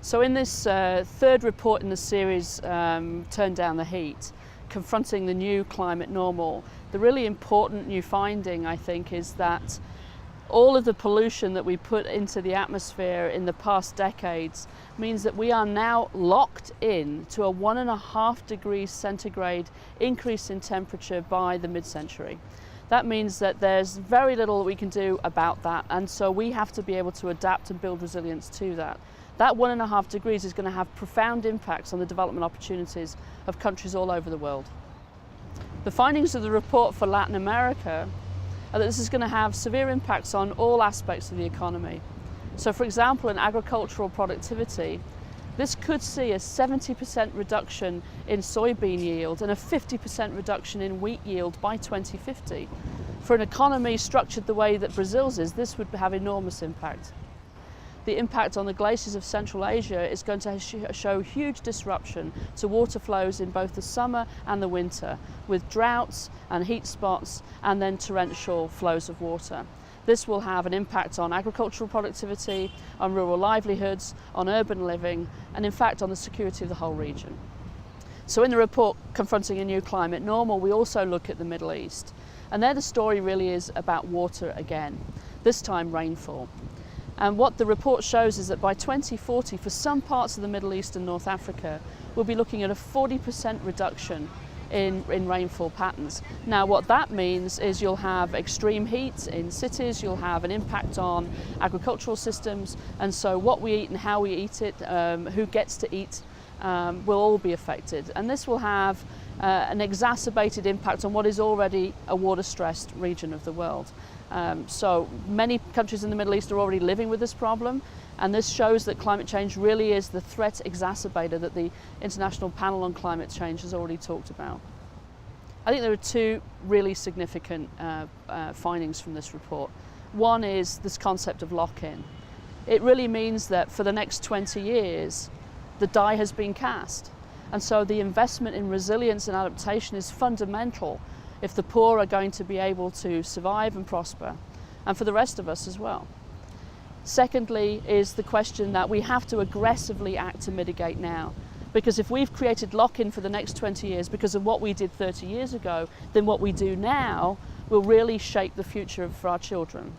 So in this third report in the series, Turn Down the Heat, confronting the new climate normal, the really important new finding, I think, is that all of the pollution that we put into the atmosphere in the past decades means that we are now locked in to a 1.5 degrees centigrade increase in temperature by the mid-century. That means that there's very little that we can do about that, and so we have to be able to adapt and build resilience to that. That 1.5 degrees is going to have profound impacts on the development opportunities of countries all over the world. The findings of the report for Latin America are that this is going to have severe impacts on all aspects of the economy. So for example, in agricultural productivity, this could see a 70% reduction in soybean yield and a 50% reduction in wheat yield by 2050. For an economy structured the way that Brazil's is, this would have enormous impact. The impact on the glaciers of Central Asia is going to show huge disruption to water flows in both the summer and the winter, with droughts and heat spots and then torrential flows of water. This will have an impact on agricultural productivity, on rural livelihoods, on urban living, and in fact on the security of the whole region. So in the report Confronting a New Climate Normal, we also look at the Middle East. And there the story really is about water again, this time rainfall. And what the report shows is that by 2040, for some parts of the Middle East and North Africa, we'll be looking at a 40% reduction in rainfall patterns. Now what that means is you'll have extreme heat in cities, you'll have an impact on agricultural systems, and so what we eat and how we eat it, who gets to eat, will all be affected. And this will have an exacerbated impact on what is already a water-stressed region of the world. So many countries in the Middle East are already living with this problem, and this shows that climate change really is the threat exacerbator that the International Panel on Climate Change has already talked about. I think there are two really significant findings from this report. One is this concept of lock-in. It really means that for the next 20 years, the die has been cast. And so the investment in resilience and adaptation is fundamental if the poor are going to be able to survive and prosper, and for the rest of us as well. Secondly is the question that we have to aggressively act to mitigate now. Because if we've created lock-in for the next 20 years because of what we did 30 years ago, then what we do now will really shape the future for our children.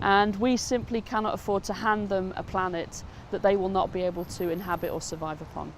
And we simply cannot afford to hand them a planet that they will not be able to inhabit or survive upon.